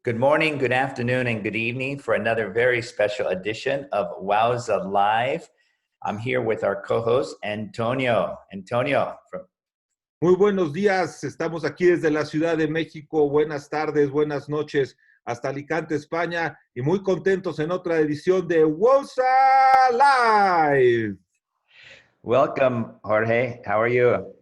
Good morning, good afternoon, and good evening for another very special edition of WOWSA Live. I'm here with our co-host, Antonio. Muy buenos días, estamos aquí desde la Ciudad de México. Buenas tardes, buenas noches, hasta Alicante, España, y muy contentos en otra edición de WOWSA Live. Welcome, Jorge. How are you?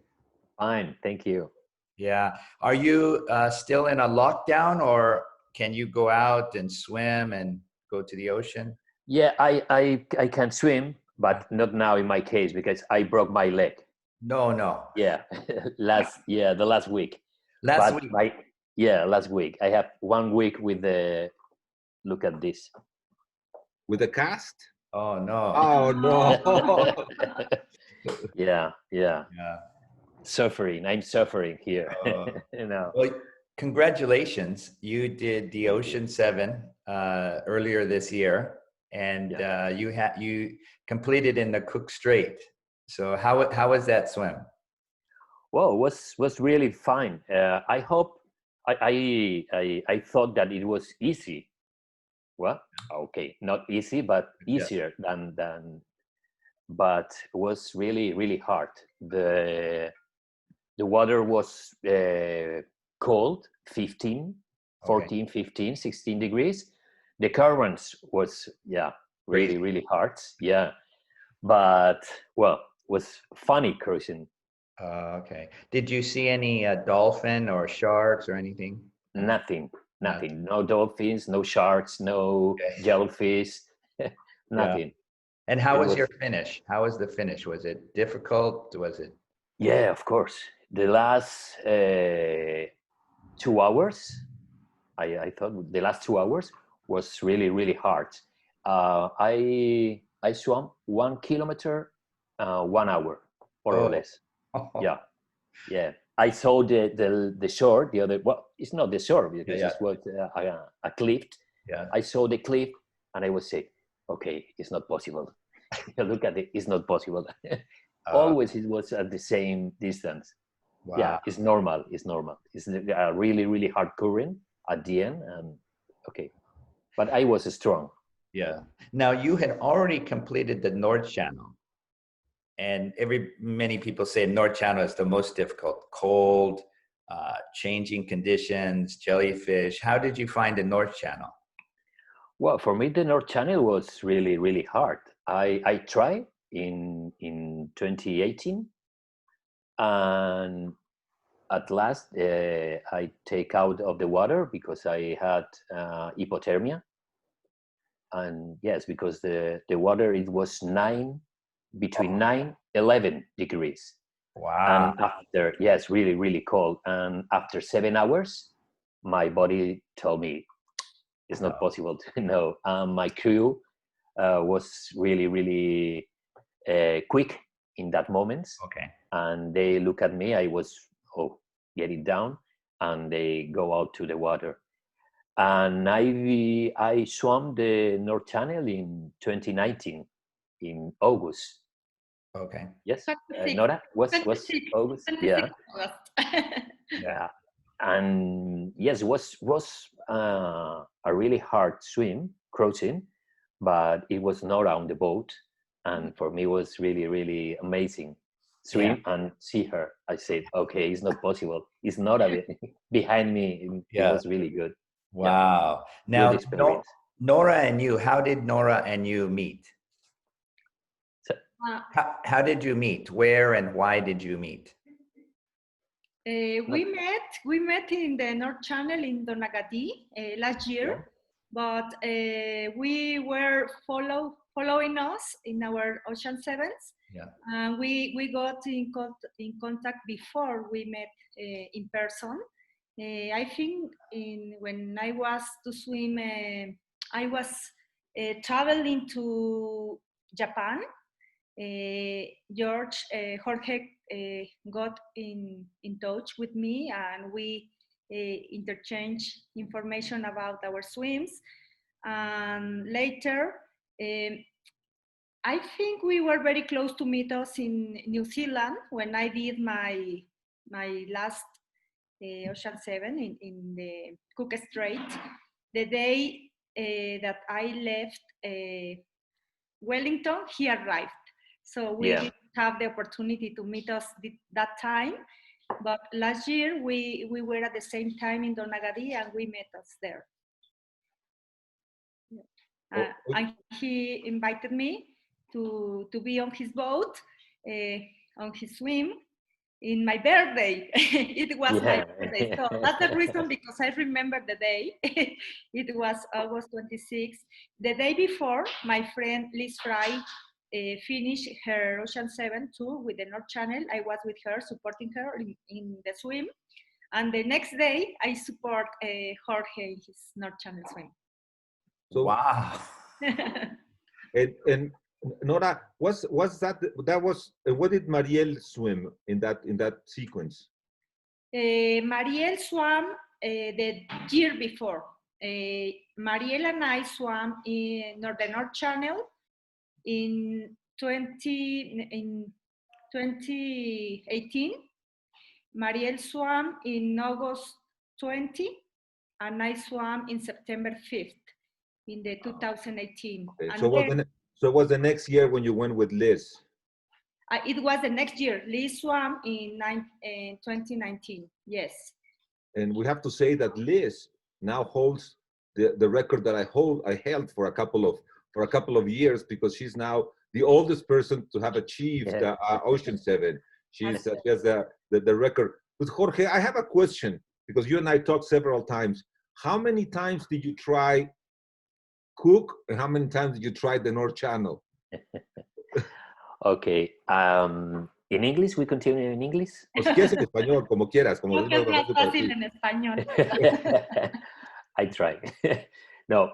Fine, thank you. Yeah. Are you still in a lockdown, or can you go out and swim and go to the ocean? Yeah, I can swim, but not now in my case because I broke my leg. No. Yeah, the last week. Last week? Last week. I have 1 week with the, look at this. With the cast? Oh, no. Oh, no. Yeah. I'm suffering here. You know. Well, congratulations. You did the Ocean 7 earlier this year, and you completed in the Cook Strait. So how was that swim? Well, it was really fine. I hope I thought that it was easy. Well, okay, not easy, but easier than but it was really hard. The water was cold, 14, 15, 16 degrees. The currents was really hard. Yeah, but well, it was funny cruising. Okay. Did you see any dolphin or sharks or anything? Nothing. No dolphins, no sharks, no jellyfish, nothing. Yeah. And how was your finish? How was the finish? Was it difficult? Was it? Yeah, of course. The last 2 hours, I thought the last 2 hours was really hard. I swam 1 kilometer, 1 hour, more or less. Yeah. I saw the shore, the other. Well, it's not the shore because it's what a cliff. Yeah. I saw the cliff, and I was saying, okay, it's not possible. Look at it, it's not possible. Always it was at the same distance. Wow. Yeah, it's normal. It's a really hard current at the end, and okay, but I was strong. Yeah. Now you had already completed the North Channel, and many people say North Channel is the most difficult. Cold, changing conditions, jellyfish. How did you find the North Channel? Well, for me, the North Channel was really hard. I tried in 2018, and at last I take out of the water because I had hypothermia, and yes, because the water, it was between 9-11 degrees. Wow. And after, really cold, and after 7 hours my body told me it's not possible to know. My crew was really quick in that moment. Okay. And they look at me. I was getting down, and they go out to the water. And I swam the North Channel in 2019 in August. Okay. Yes, Nora, was August? Yeah. Yeah. And yes, it was a really hard swim, cruising, but it was Nora on the boat, and for me it was really amazing. Swim and see her. I said, okay, it's not possible. It's not behind me. It was really good. Wow. Yeah. Now, Nora and you, how did Nora and you meet? How did you meet? Where and why did you meet? We met in the North Channel in Donagadi last year, but we were following us in our Ocean Sevens. Yeah. And we got in contact before we met in person. I think when I was to swim, I was traveling to Japan. Jorge got in touch with me, and we interchanged information about our swims. And later, I think we were very close to meet us in New Zealand when I did my last Ocean 7 in the Cook Strait. The day that I left Wellington, he arrived. So we didn't have the opportunity to meet us that time. But last year, we were at the same time in Donagadi and we met us there. And he invited me to be on his boat, on his swim, in my birthday. It was my birthday. So that's the reason, because I remember the day. It was August 26th. The day before, my friend Liz Fry finished her Ocean 7 tour with the North Channel. I was with her, supporting her in the swim. And the next day, I support Jorge in his North Channel swim. So, wow. and Nora, what did Mariel swim in that sequence? Mariel swam the year before. Mariel and I swam in the North Channel in 2018. Mariel swam in August 20, and I swam in September 5th in the 2018. Okay. And so it was the next year when you went with Liz? It was the next year. Liz swam in 2019, yes. And we have to say that Liz now holds the record that I held for a couple of years, because she's now the oldest person to have achieved Ocean 7. She has the record. But Jorge, I have a question, because you and I talked several times. How many times did you try Cook, and how many times did you try the North Channel? Okay. In English, we continue in English. O si quieres en español, como quieras. Como Creo que es más fácil en español. I try. No,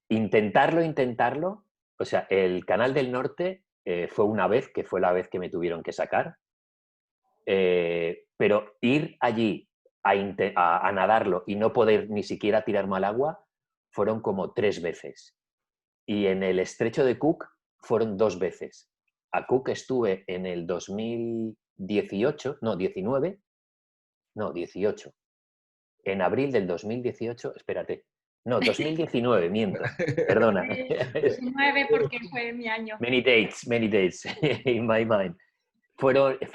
intentarlo. O sea, el Canal del Norte fue una vez, que fue la vez que me tuvieron que sacar. Pero ir allí a nadarlo y no poder ni siquiera tirarme al agua fueron como 3 veces. Y en el estrecho de Cook fueron 2 veces. A Cook estuve en el 2018, no, 19, no, 18. En abril del 2018, espérate. No, 2019, miento, perdona. 19 porque fue mi año. Many dates in my mind. Fue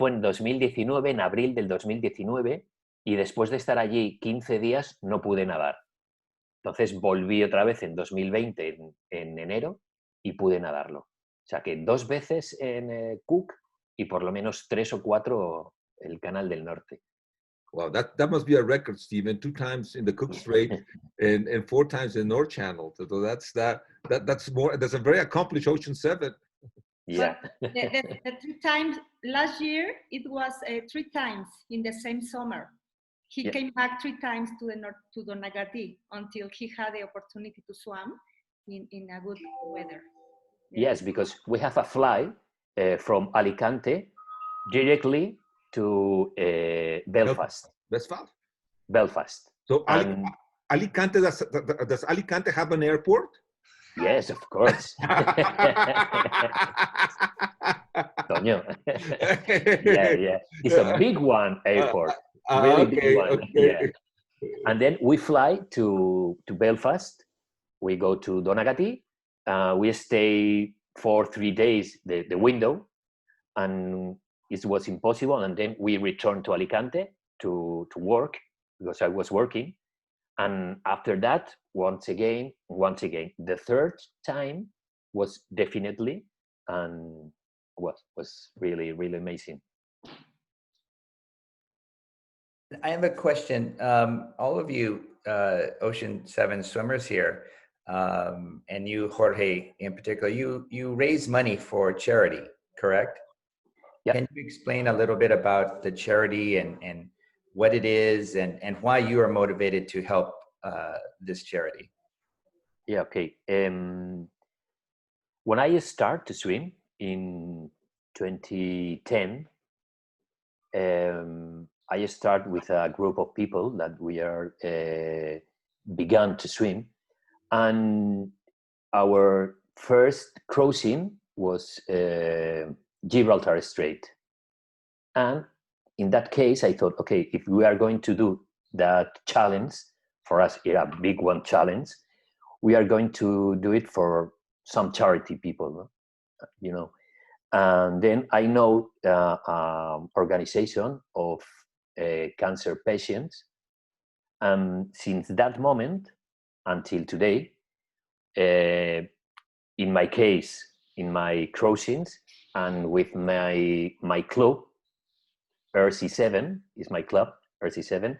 en 2019, en abril del 2019, y después de estar allí 15 días no pude nadar. Entonces volví otra vez en 2020, en enero, y pude nadarlo. O sea que 2 veces en Cook y por lo menos 3 o 4 el Canal del Norte. Wow, that must be a record, Stephen. 2 times in the Cook Strait and 4 times in North Channel. So that's a very accomplished Ocean 7. Yeah. The 3 times last year, it was 3 times in the same summer. He came back 3 times to Donagadi until he had the opportunity to swim in a good weather. Yes, because we have a flight from Alicante directly to Belfast. Belfast. So Alicante, does Alicante have an airport? Yes, of course. Toño. Yeah. It's a big one airport. Really big one. Okay. Yeah. And then we fly to Belfast. We go to Donagadi. We stay for 3 days, the window, and it was impossible. And then we returned to Alicante to work, because I was working. And after that, once again, the 3rd time was definitely, and was really, really amazing. I have a question. All of you Ocean 7 swimmers here, and you, Jorge, in particular, you raise money for charity, correct? Yeah. Can you explain a little bit about the charity and what it is and why you are motivated to help this charity? Yeah, okay. When I started to swim in 2010, I started with a group of people that we are began to swim, and our first crossing was Gibraltar Strait, and in that case, I thought, okay, if we are going to do that challenge, for us, a big one challenge, we are going to do it for some charity people, you know. And then I know organization of cancer patients. And since that moment until today, in my case, in my crossings, and with my club, RC7 is my club, RC7,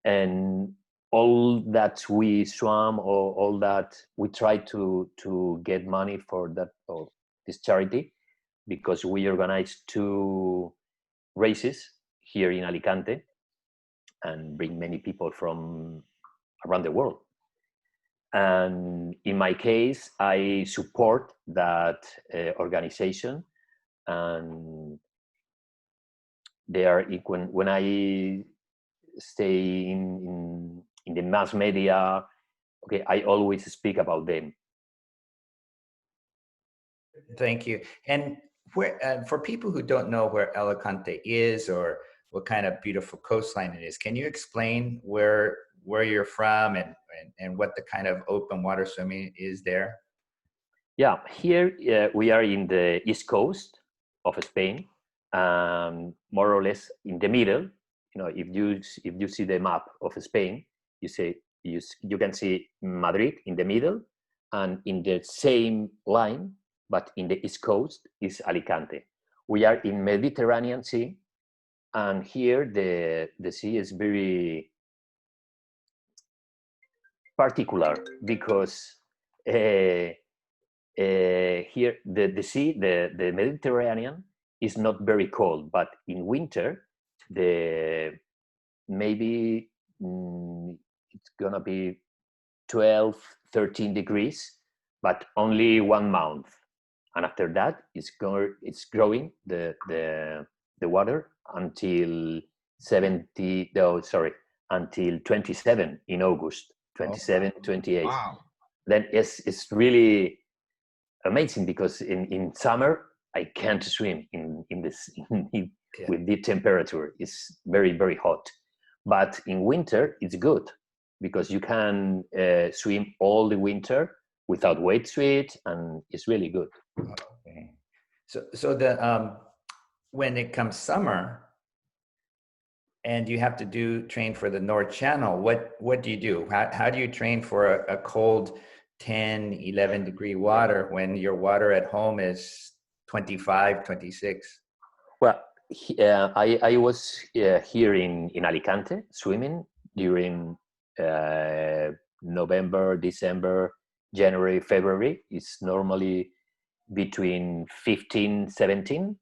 and all that we swam, or all that we try to get money for that, or this charity, because we organize 2 races here in Alicante and bring many people from around the world. And in my case, I support that organization, and they are equal. When I stay in the mass media, okay, I always speak about them. Thank you. And where, for people who don't know where Alicante is, or what kind of beautiful coastline it is, can you explain where you're from, and what the kind of open water swimming is there? Yeah, here we are in the east coast of Spain, more or less in the middle. You know, if you see the map of Spain, you can see Madrid in the middle, and in the same line, but in the east coast, is Alicante. We are in Mediterranean Sea, and here the sea is very particular, because here the sea, the Mediterranean, is not very cold, but in winter maybe it's gonna be 12, 13 degrees, but only 1 month, and after that it's growing the water until until 27 in August, 27, 28. Wow. Then it's really amazing, because in summer I can't swim in this with the temperature. It's very, very hot. But in winter it's good, because you can swim all the winter without wetsuit, and it's really good. Okay. So the when it comes summer, and you have to train for the North Channel, what do you do? How do you train for a cold 10, 11 degree water when your water at home is 25, 26? Well, I was here in Alicante swimming during November, December, January, February. It's normally between 15, 17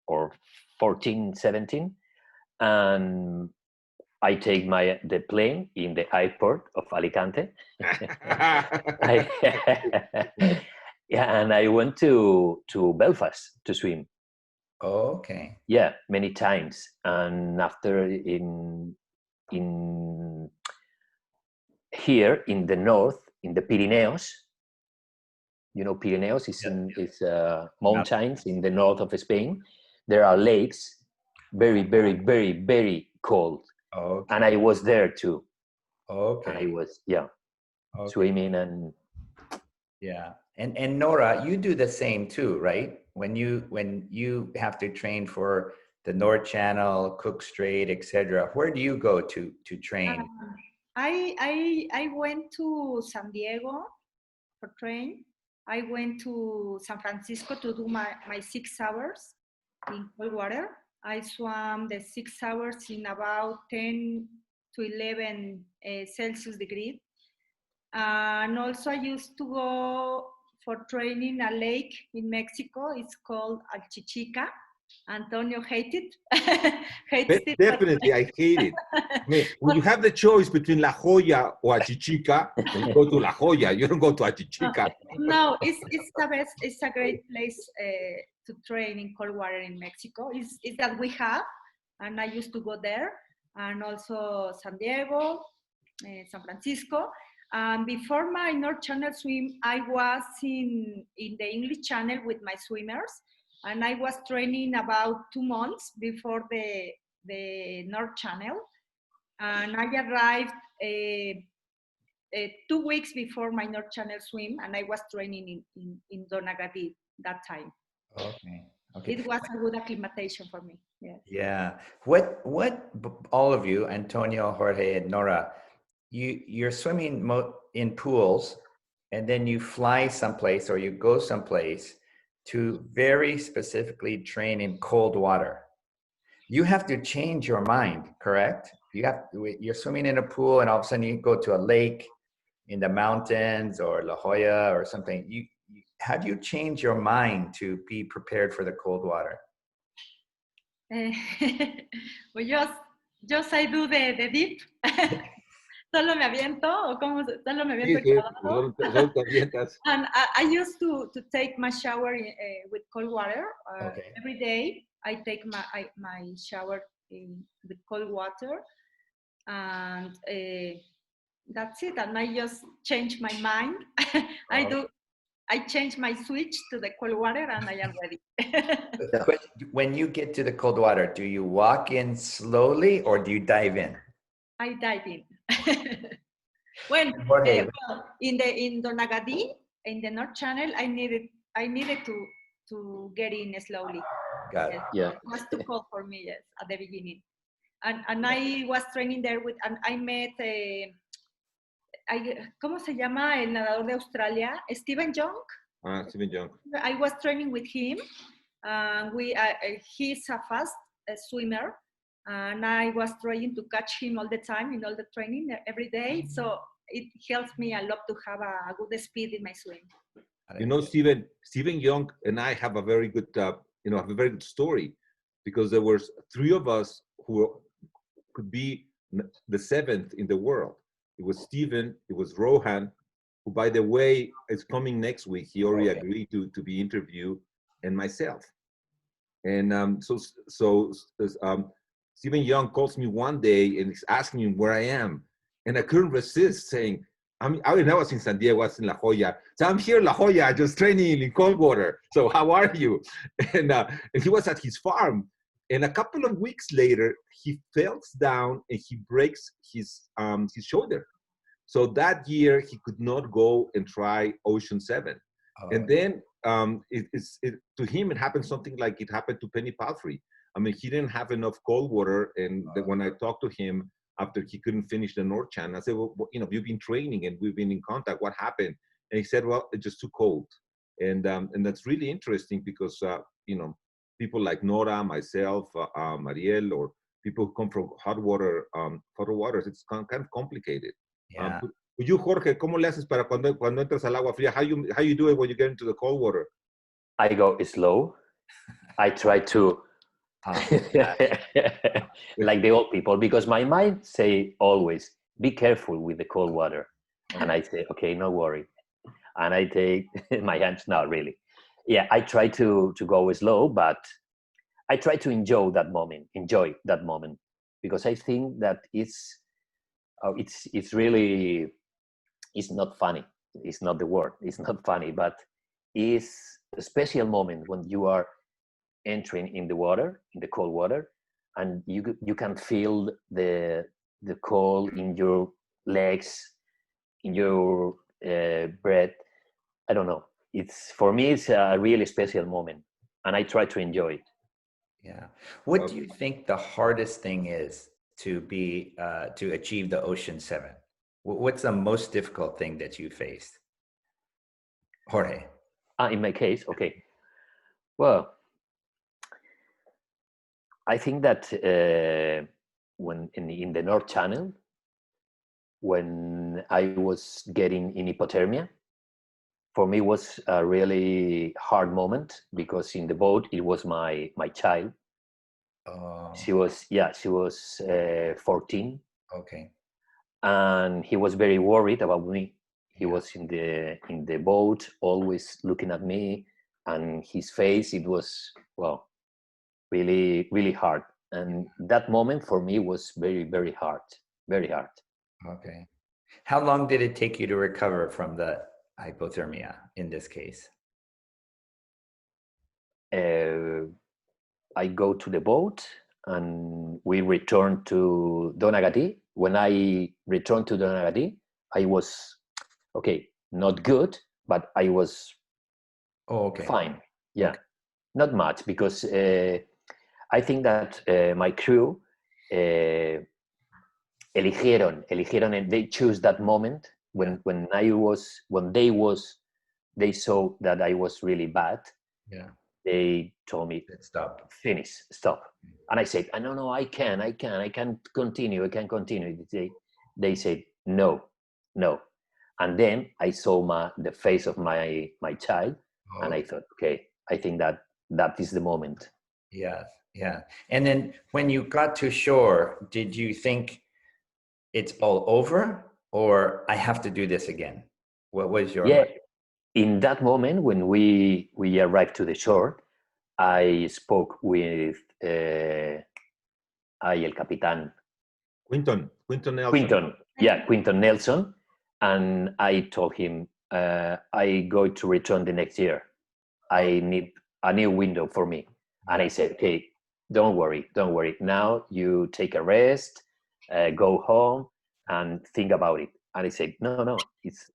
or 14, 17. And I take the plane in the airport of Alicante. Yeah, and I went to Belfast to swim. Oh, okay. Yeah, many times. And after here in the north, in the Pyrenees, you know, Pyrenees is mountains in the north of Spain. There are lakes, very, very, very, very cold. Okay. And I was there too. Okay. And I was, swimming and. Yeah. And Nora, you do the same too, right? When you have to train for the North Channel, Cook Strait, etc., where do you go to train? I went to San Diego for train. I went to San Francisco to do my 6 hours in cold water. I swam the 6 hours in about 10 to 11 Celsius degree. And also I used to go for training a lake in Mexico. It's called Alchichica. Antonio hates it. Definitely, I hate it. I mean, when you have the choice between La Jolla or Achichica, you go to La Jolla. You don't go to Achichica. No, it's the best. It's a great place to train in cold water in Mexico. It's that we have, and I used to go there, and also San Diego, San Francisco. Before my North Channel swim, I was in the English Channel with my swimmers, and I was training about 2 months before the the North Channel, and I arrived 2 weeks before my North Channel swim, and I was training in Donagadi that time. Okay. Okay. It was a good acclimatization for me. Yes. Yeah. What all of you, Antonio, Jorge, and Nora, you're swimming in pools, and then you fly someplace or you go someplace to very specifically train in cold water. You have to change your mind, correct? You're swimming in a pool, and all of a sudden you go to a lake in the mountains or La Jolla or something. How do you change your mind to be prepared for the cold water? Well, just I do the dip. Solo me aviento, o como solo me aviento el clavado. And I used to take my shower with cold water. Okay. Every day I take my shower with cold water, and that's it. And I just change my mind. I change my switch to the cold water, and I am ready. But when you get to the cold water, do you walk in slowly or do you dive in? I dive in. Well, in Donagadi, in the North Channel, I needed to get in slowly. Got it. Yes. Yeah. It was too cold for me, yes, at the beginning. And I was training there and I met ¿cómo se llama el nadador de Australia? Stephen Young. Stephen Young. I was training with him. He's a fast swimmer, and I was trying to catch him all the time in all the training every day. So it helps me a lot to have a good speed in my swim. You know, Stephen Young and I have a very good, have a very good story, because there were 3 of us who could be the 7th in the world. It was Stephen, it was Rohan, who, by the way, is coming next week. He already agreed to be interviewed, and myself. And Stephen Young calls me one day and he's asking me where I am, and I couldn't resist saying, I was in San Diego, I was in La Jolla. So I'm here in La Jolla, just training in cold water. So how are you? And he was at his farm. And a couple of weeks later, he falls down and he breaks his shoulder. So that year, he could not go and try Ocean 7. And then to him, it happened something like it happened to Penny Palfrey. I mean, he didn't have enough cold water. And when I talked to him after he couldn't finish the North Channel, I said, well, you've been training and we've been in contact. What happened? And he said, well, it's just too cold. And that's really interesting because, people like Nora, myself, Mariel, or people who come from hot waters, it's kind of complicated. Yeah. You, Jorge, ¿cómo le haces para cuando entras al agua fría? How you do it when you get into the cold water? I go slow. I try to, like the old people, because my mind say always, be careful with the cold water. And I say, okay, no worry. And I take my hands, not really. Yeah, I try to go slow, but I try to enjoy that moment, because I think that it's really, it's not funny. It's not the word. It's not funny, but it's a special moment when you are entering in the water, in the cold water, and you can feel the cold in your legs, in your breath. I don't know. For me, it's a really special moment, and I try to enjoy it. Yeah. What do you think the hardest thing is to achieve the Ocean 7? What's the most difficult thing that you faced? Jorge. In my case, okay. Well, I think that when in the North Channel, when I was getting in hypothermia, for me was a really hard moment, because in the boat it was my child. She was 14. Okay. And he was very worried about me. He was in the boat, always looking at me, and his face, it was, well, really, really hard. And that moment for me was very, very hard, very hard. Okay. How long did it take you to recover from the hypothermia in this case? I go to the boat and we returned to Donagadi. When I returned to Donagadi, I was, okay, not good, but I was fine. Yeah, okay. Not much, because I think that my crew eligieron, and they chose that moment when they saw that I was really bad. Yeah. They told me, stop. Finish, stop. And I said, no, I can continue. They said, no. And then I saw the face of my child, and I thought, okay, I think that is the moment. Yeah. And then when you got to shore, did you think it's all over, or I have to do this again? What was your mind? In that moment, when we arrived to the shore, I spoke with el capitán. Quinton Nelson. Quinton Nelson. And I told him, I go to return the next year. I need a new window for me. And I said, okay, don't worry. Now you take a rest, go home and think about it. And I said, no,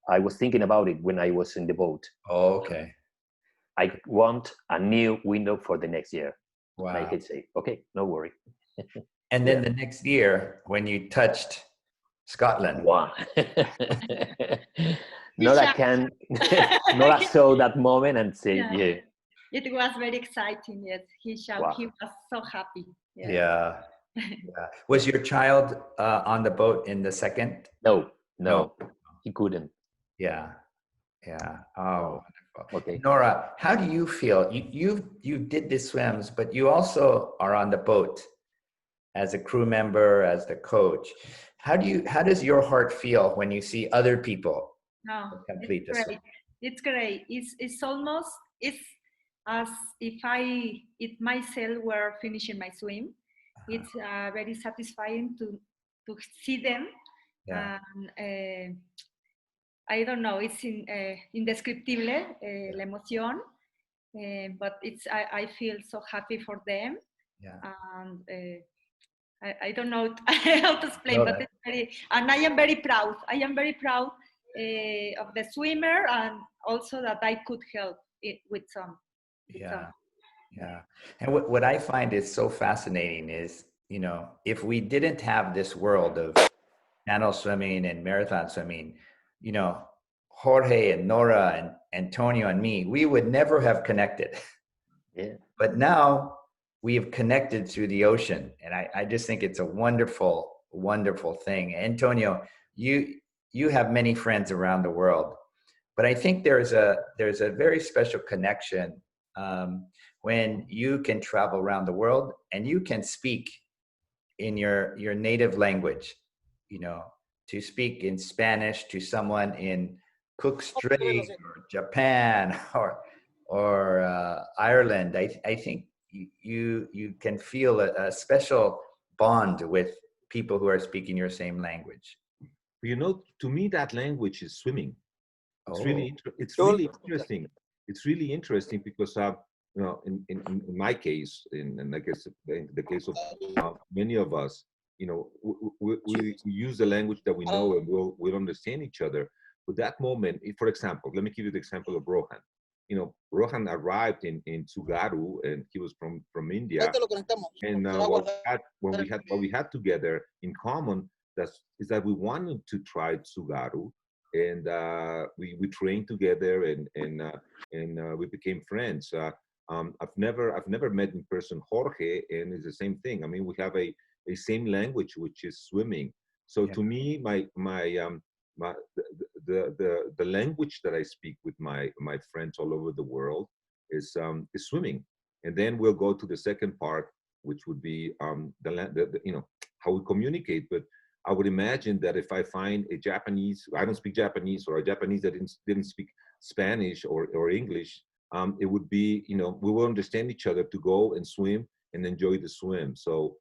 I was thinking about it when I was in the boat. Oh, okay. I want a new window for the next year. Wow. And I could say, okay, no worry. And then the next year, when you touched Scotland. Wow. Nora saw that moment and said, It was very exciting, yes. He shouted, He was so happy. Yeah. Was your child on the boat in the second? No, he couldn't. Yeah. Oh, wonderful. Okay. Nora, how do you feel? You did the swims, but you also are on the boat as a crew member, as the coach. How does your heart feel when you see other people complete the swim? It's great. It's almost as if myself were finishing my swim. It's very satisfying to see them. Yeah. And, I don't know, it's indescriptible, la emoción, but I feel so happy for them. Yeah. And I don't know how to explain, but it's and I am very proud. I am very proud of the swimmer, and also that I could help it with some. Yeah. And what I find is so fascinating is, if we didn't have this world of channel swimming and marathon swimming, Jorge and Nora and Antonio and me, we would never have connected. Yeah. But now we have connected through the ocean. And I just think it's a wonderful, wonderful thing. Antonio, you have many friends around the world, but I think there's a very special connection when you can travel around the world and you can speak in your native language, to speak in Spanish to someone in Cook Strait or Japan or Ireland. I think you can feel a special bond with people who are speaking your same language. To me, that language is swimming. It's really interesting. It's really interesting because in my case, and I guess in the case of many of us, we use the language that we know and we'll understand each other. But that moment, for example, let me give you the example of Rohan. Rohan arrived in Tsugaru, and he was from India. And what we had together in common is that we wanted to try Tsugaru, and we trained together, and we became friends. I've never met in person Jorge, and it's the same thing. I mean, we have a same language, which is swimming. So to me, the language that I speak with my friends all over the world is swimming. And then we'll go to the second part, which would be how we communicate. But I would imagine that if I find a Japanese, I don't speak Japanese, or a Japanese that didn't speak Spanish or English, it would be, we will understand each other to go and swim and enjoy the swim. So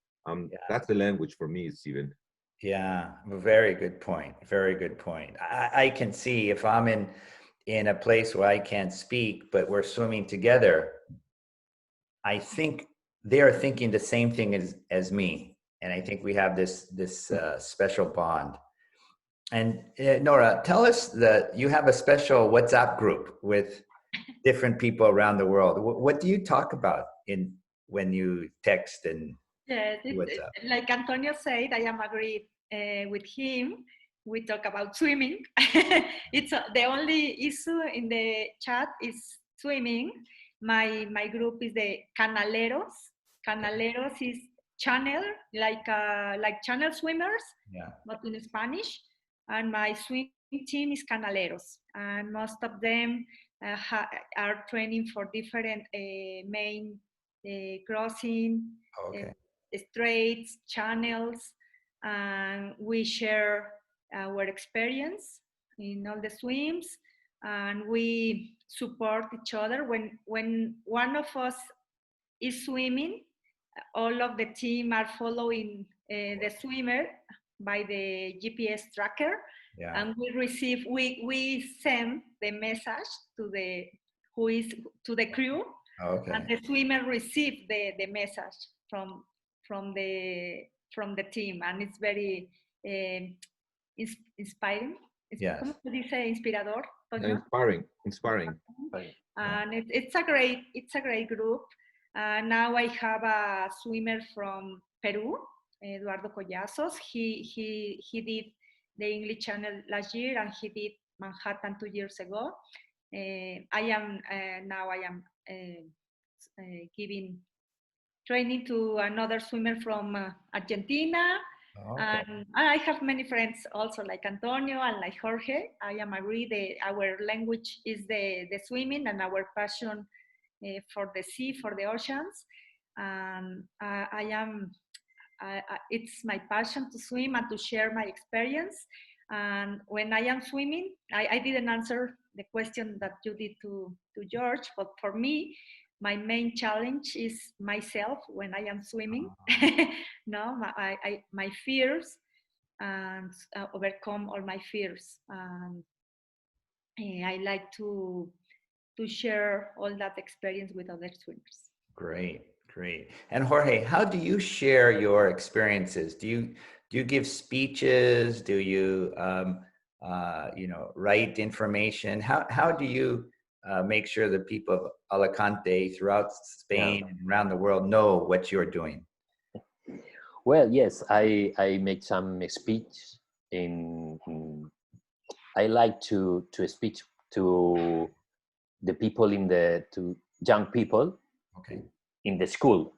that's the language for me, Steven. Yeah, very good point. Very good point. I can see if I'm in a place where I can't speak, but we're swimming together, I think they are thinking the same thing as me. And I think we have this special bond. And Nora, tell us that you have a special WhatsApp group with different people around the world. What do you talk about when you text and Yes, WhatsApp? like Antonio said, I am agreed with him. We talk about swimming. It's the only issue in the chat is swimming. My group is the Canaleros. Canaleros is channel, like channel swimmers, Yeah. but in Spanish. And my swim team is Canaleros, and most of them are training for different main crossing, Okay. straits, channels, and we share our experience in all the swims, and we support each other. When one of us is swimming, all of the team are following the swimmer by the GPS tracker, Yeah. and we send the message to the crew, Okay. and the swimmer receive the message from the team, and it's very inspiring. Yes. ¿Cómo se dice inspirador, Toño? Inspiring. And it's a great group. Now I have a swimmer from Peru, Eduardo Collazos. He did the English Channel last year, and he did Manhattan 2 years ago. I am giving training to another swimmer from Argentina. Okay. And I have many friends also, like Antonio and like Jorge. I am agreed our language is the swimming, and our passion for the sea, for the oceans. It's my passion to swim and to share my experience. And when I am swimming, I didn't answer the question that you did to George, but for me, my main challenge is myself when I am swimming. No, my fears, and overcome all my fears. I like to share all that experience with other swimmers. Great. And Jorge, how do you share your experiences? Do you give speeches? Do you write information? How do you make sure the people of Alicante throughout Spain and around the world know what you're doing? Well, yes, I make some speech I like to speak to the people to young people. Okay. In the school.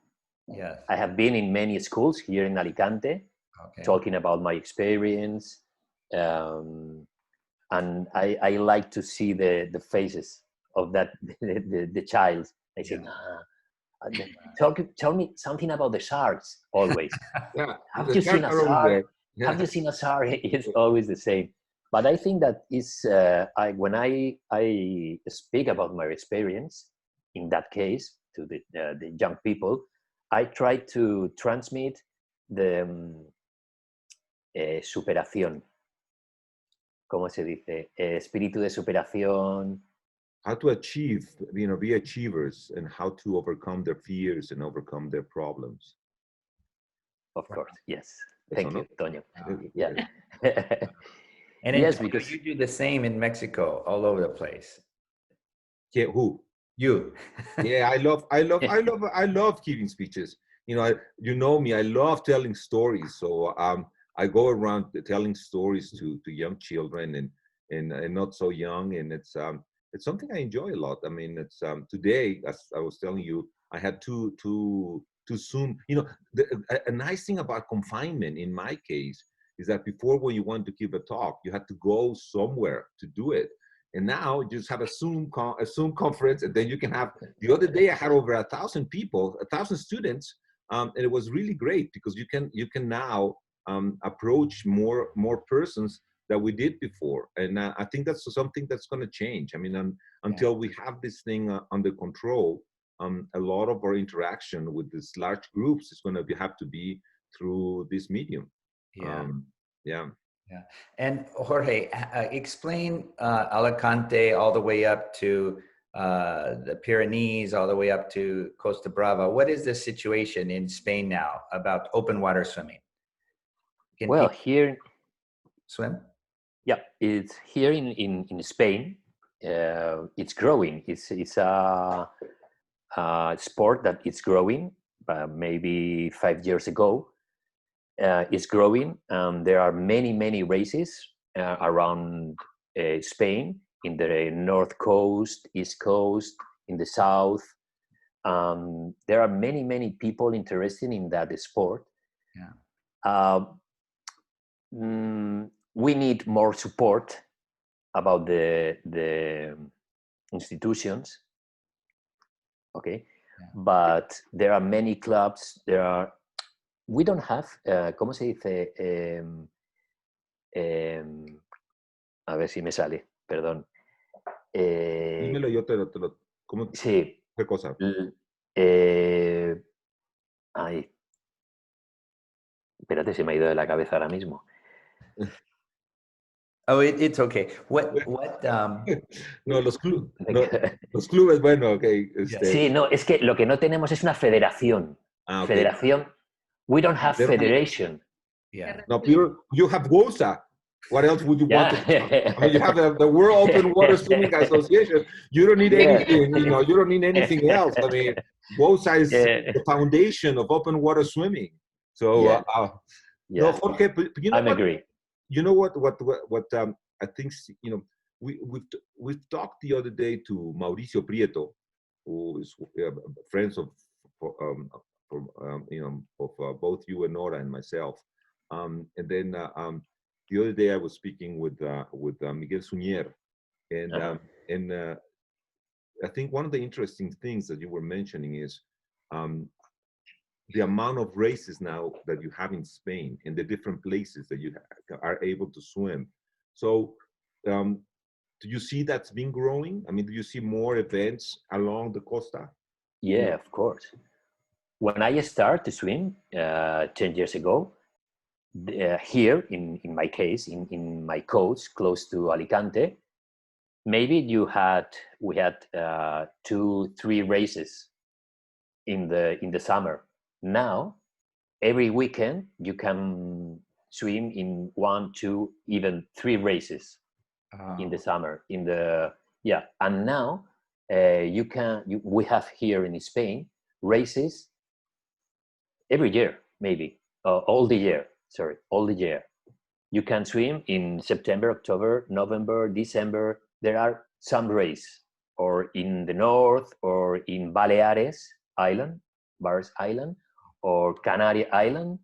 Yes. I have been in many schools here in Alicante, talking about my experience, and I like to see the faces of the child. I say, tell me something about the sharks. Always. Yeah. Have you seen a shark? Yeah. Have you seen a shark? It's always the same. But I think that is when I speak about my experience in that case to the young people, I try to transmit the superación. ¿Cómo se dice? Espíritu de superación. How to achieve, be achievers, and how to overcome their fears and overcome their problems. Of course, yes. Thank you, Toño. Yeah. And yes, because you do the same in Mexico, all over the place. Yeah, who? You. Yeah, I love giving speeches. You know me, I love telling stories. So I go around telling stories to young children and not so young, and it's something I enjoy a lot. I mean, it's today, as I was telling you, I had to Zoom. A nice thing about confinement in my case is that before, when you want to give a talk, you had to go somewhere to do it. And now you just have a Zoom conference, and then you can have. The other day I had over 1,000 people, 1,000 students, and it was really great because you can now approach more persons than we did before. And I think that's something that's going to change. I mean, until we have this thing under control, a lot of our interaction with these large groups is going to have to be through this medium. Yeah. And Jorge, explain Alicante all the way up to the Pyrenees all the way up to Costa Brava. What is the situation in Spain now about open water swimming? Can Well, people here, swim? yeah, it's here in Spain. It's growing. It's a sport that it's growing. Maybe 5 years ago, it's growing. There are many races around Spain, in the north coast, east coast, in the south. There are many people interested in that sport. Yeah. We need more support about the institutions. Okay, Yeah. but there are many clubs. We don't have, ¿cómo se dice? A ver si me sale, perdón. Dímelo, yo te lo ¿cómo? Sí. ¿Qué cosa? Ay, espérate, se me ha ido de la cabeza ahora mismo. Oh, it's okay. What No, los clubes, bueno, ok. Sí, no, es que lo que no tenemos es una federación. Ah, okay. Federación. We don't have They don't have- federation. Yeah. No, you have WOWSA. What else would you want? Yeah. I mean, you have the World Open Water Swimming Association. You don't need anything, you know, you don't need anything else. I mean, WOWSA is the foundation of open water swimming. So, no, Jorge, you know I agree. You know what I think, you know, we've talked the other day to Mauricio Prieto, who is friends of you know, of both you and Nora and myself. And then the other day I was speaking with Miguel Suñer, and I think one of the interesting things that you were mentioning is the amount of races now that you have in Spain and the different places that you are able to swim. So do you see that's been growing? I mean, do you see more events along the costa? Yeah, of course. When I started to swim 10 years ago, here in my case, in my coast close to Alicante, maybe we had 2-3 races in the summer. Now, every weekend you can swim in 1, 2, even 3 races in the summer. And now we have here in Spain races every year, maybe all the year. You can swim in September, October, November, December. There are some races, or in the north, or in Baleares Island, or Canary Island,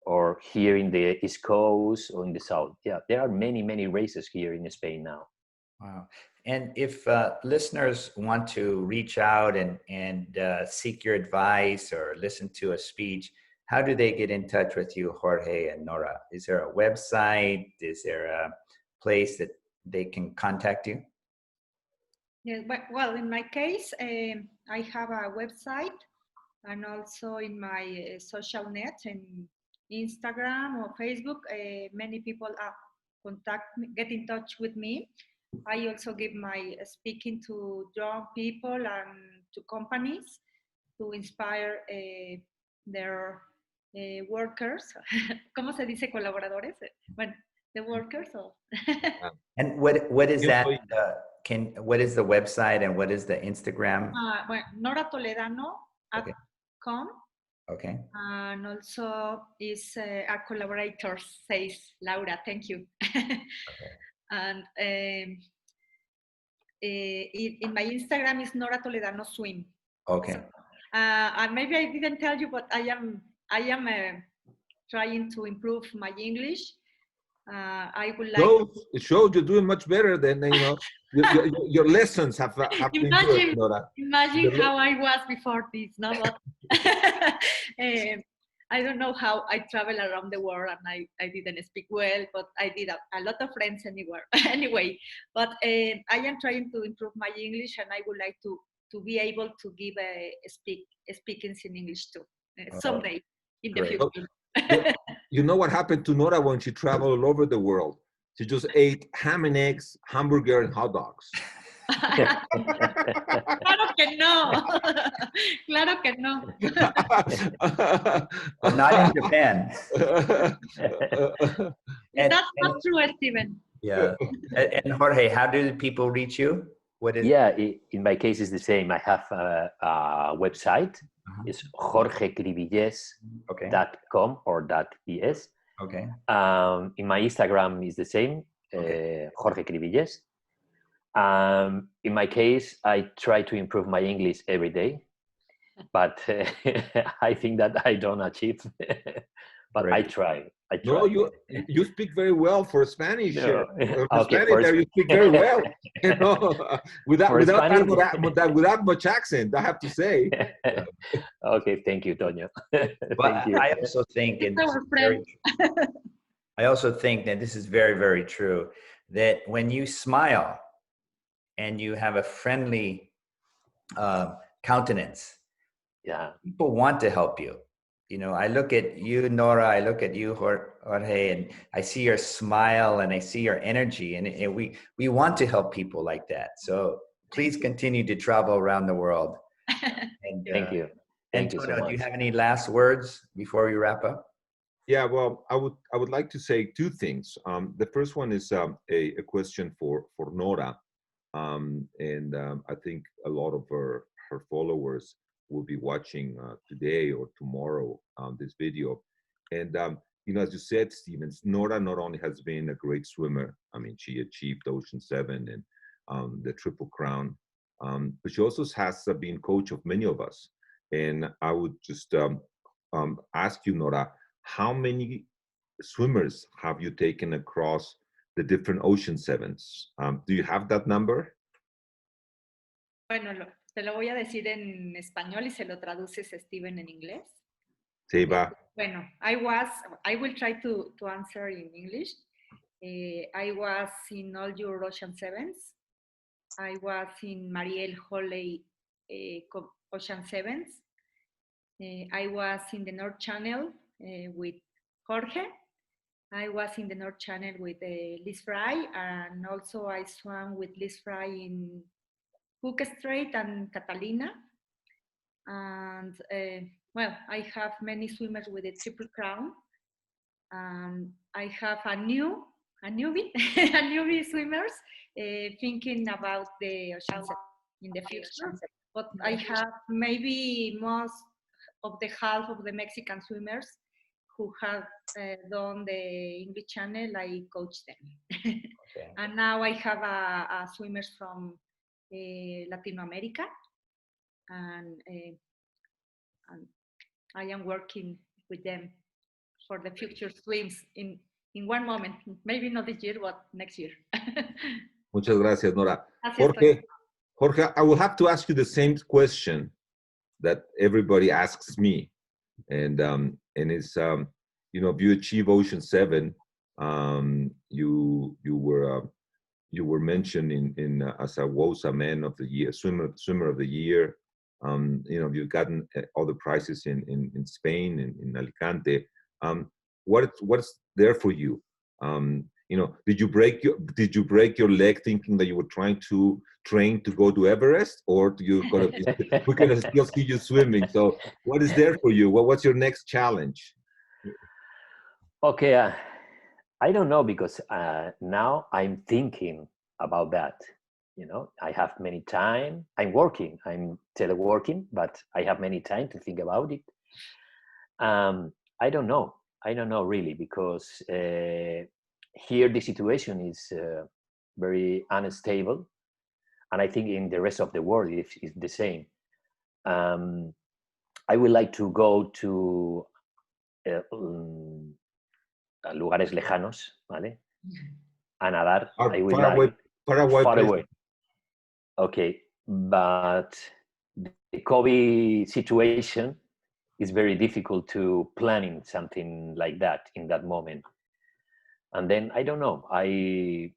or here in the East Coast or in the South. Yeah, there are many races here in Spain now. Wow. And if listeners want to reach out and seek your advice or listen to a speech, how do they get in touch with you, Jorge and Nora? Is there a website? Is there a place that they can contact you? Yeah, well, in my case, I have a website, and also in my social net and Instagram or Facebook, many people get in touch with me. I also give my speaking to young people and to companies to inspire their workers. ¿Cómo se dice colaboradores? Bueno, the workers. And what is that? What is the website and what is the Instagram? Bueno, Nora Toledano.com. Okay. And also is a collaborator, says Laura. Thank you. Okay. And in my Instagram is Nora Toledano Swim. Okay. So, and maybe I didn't tell you, but I am trying to improve my English. I would like. It shows you're doing much better than, you know, your lessons have been good, Nora. Imagine how I was before this, no? But I don't know how I travel around the world, and I didn't speak well, but I did a lot of friends anyway. But I am trying to improve my English, and I would like to be able to give speakings in English too someday in the future. You know what happened to Nora when she traveled all over the world? She just ate ham and eggs, hamburger, and hot dogs. Claro que no. Claro que no. Well, not in Japan. That's not true, Steven. Yeah. And Jorge, how do people reach you? What is? Yeah, in my case, it's the same. I have a website. It's jorgecrivilles.com Okay. or .es. Okay. In my Instagram is the same, Jorge Crivilles. In my case, I try to improve my English every day, but I think that I don't achieve. But Right. I try. No, you speak very well for Spanish. No. For Okay, Spanish, there you speak very well. You know, without much accent, I have to say. Okay, thank you, Toño. Well, Thank you. I also think, and this is very, I also think that this is very, very true, that when you smile and you have a friendly countenance, Yeah. people want to help you. You know, I look at you, Nora, I look at you, Jorge, and I see your smile and I see your energy, and we want to help people like that. So please continue to travel around the world. And, Thank you. Thank you so Antonio, much. do you have any last words before we wrap up? Yeah, well, I would like to say two things. The first one is a question for Nora, and I think a lot of her followers will be watching today or tomorrow this video. And you know, as you said, Stevens, Nora not only has been a great swimmer. I mean, she achieved Ocean 7 and the Triple Crown, but she also has been coach of many of us. And I would just ask you, Nora, how many swimmers have you taken across the different Ocean 7s? Do you have that number? Bueno, te lo voy a decir en español y se lo traduces, Steven, en inglés. Sí, va. Bueno, I will try to answer in English. I was in all your Ocean 7s. I was in Mariel Holley Ocean 7s. I was in the North Channel with Jorge. I was in the North Channel with Liz Fry, and also I swam with Liz Fry in Cook Strait and Catalina. And well, I have many swimmers with the Triple Crown. And I have a newbie, a newbie swimmers thinking about the ocean in the future. But I have maybe most of the half of the Mexican swimmers who have done the English Channel. I coach them. Okay. And now I have a swimmers from Latin America, and I am working with them for the future swims in one moment, maybe not this year, but next year. Muchas gracias, Nora. Gracias, Jorge, I will have to ask you the same question that everybody asks me, and it's you know, if you achieve Ocean 7, you were mentioned in as a WOWSA Man of the Year, swimmer of the year. You know, you've gotten other prizes in Spain, in Alicante. What's there for you? You know, did you break your leg thinking that you were trying to train to go to Everest, or we're gonna still see you swimming? So what is there for you? What's your next challenge? Okay, I don't know, because now I'm thinking about that. You know, I have many time. I'm teleworking, but I have many time to think about it. I don't know really, because here the situation is very unstable, and I think in the rest of the world it's the same. I would like to go to lugares lejanos, ¿vale? A nadar. Far away. Okay, but the COVID situation is very difficult to planning something like that in that moment. And then I don't know. I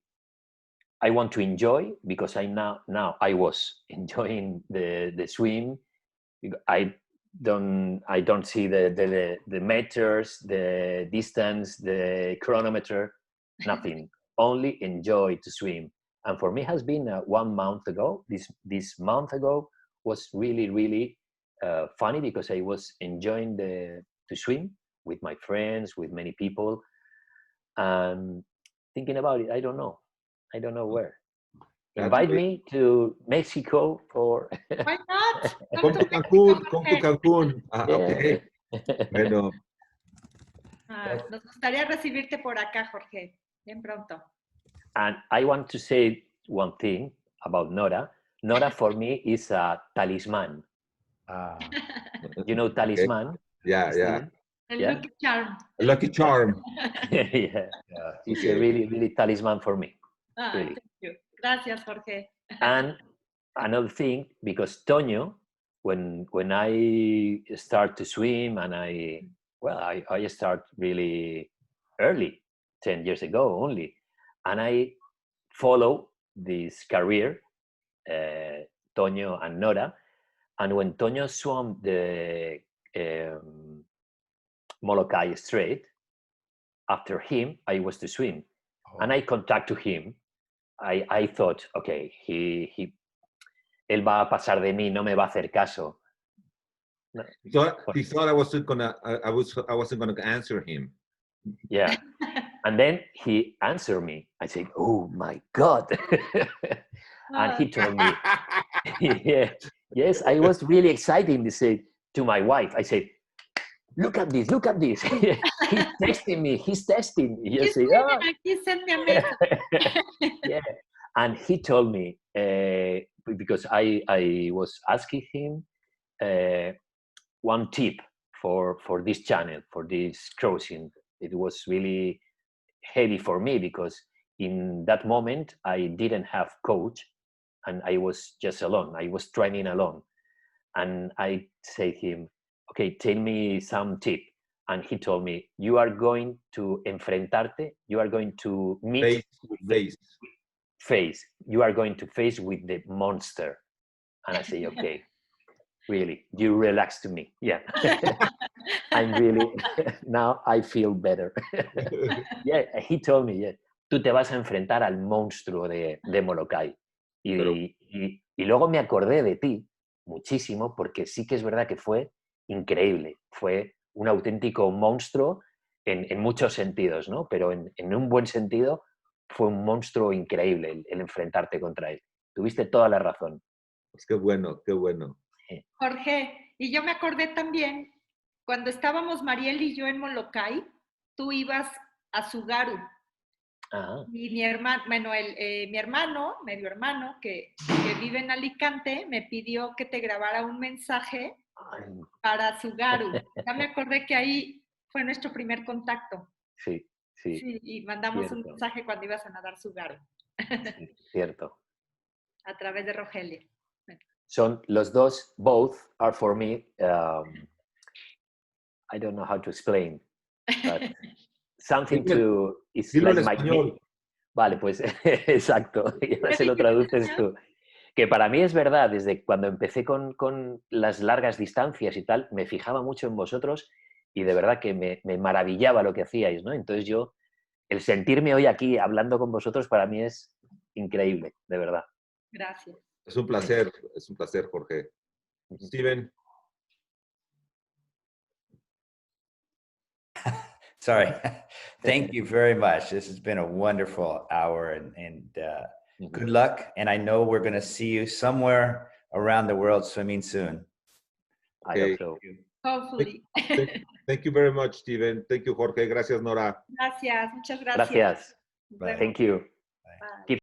want to enjoy, because now I was enjoying the swim. I don't see the meters, the distance, the chronometer, nothing. Only enjoy to swim. And for me, it has been 1 month ago. This month ago was really, really funny because I was enjoying to swim with my friends, with many people, and thinking about it. I don't know where. Invite me to Mexico or. Why not? Come to Cancún, come to Cancún. Okay. Bueno. Nos gustaría recibirte por acá, Jorge, bien pronto. And I want to say one thing about Nora. Nora for me is a talisman. You know talisman? Okay. Yeah. Lucky charm. A lucky charm. Yeah. She's a really, really talisman for me. Really. Thank you. Gracias, Jorge. And another thing, because Toño, when I start to swim and I start really early, 10 years ago only, and I follow this career, Toño and Nora, and when Toño swam the Molokai Strait, after him, I was to swim. And I contacted him. I thought, okay, él va a pasar de mí, no me va a hacer caso. No. So he thought I wasn't gonna answer him. Yeah. And then he answered me. I said, oh my God. And he told me, yeah, yes, I was really excited to say to my wife, I said, look at this. He's texting me. He's say, oh. He sent me a message. Yeah. And he told me, because I was asking him one tip for this channel, for this crossing. It was really heavy for me because in that moment I didn't have coach and I was just alone. I was training alone. And I said to him, okay, tell me some tip. And he told me, you are going to enfrentarte, you are going to meet face. You are going to face with the monster. And I say, okay, really, you relax to me. Yeah. I'm really, now I feel better. Yeah, he told me, yeah, tú te vas a enfrentar al monstruo de Molokai. Y luego me acordé de ti muchísimo porque sí que es verdad que fue increíble. Fue un auténtico monstruo en muchos sentidos, ¿no? Pero en un buen sentido fue un monstruo increíble el enfrentarte contra él. Tuviste toda la razón. Pues qué bueno, qué bueno. Jorge, y yo me acordé también, cuando estábamos Mariel y yo en Molokai, tú ibas a Sugaru. Ah. Y mi hermano, bueno, mi hermano, medio hermano, que vive en Alicante, me pidió que te grabara un mensaje para Sugaru. Ya me acordé que ahí fue nuestro primer contacto. Sí. Sí, y mandamos un mensaje cuando ibas a nadar Sugaru. Sí, cierto. A través de Rogelio. Son los dos, both are for me, I don't know how to explain, but something to, it's Dilo like en español. Vale, pues exacto, y ahora se lo traduces tú. Que para mí es verdad, desde cuando empecé con las largas distancias y tal, me fijaba mucho en vosotros y de verdad que me maravillaba lo que hacíais, ¿no? Entonces el sentirme hoy aquí hablando con vosotros para mí es increíble, de verdad. Gracias. Es un placer, Jorge. Steven. Sorry. Thank you very much. This has been a wonderful hour and good luck. And I know we're going to see you somewhere around the world swimming soon. I hope so. Hopefully. Thank you very much, Steven. Thank you, Jorge. Gracias, Nora. Gracias. Muchas gracias. Gracias. Thank you. Bye. Keep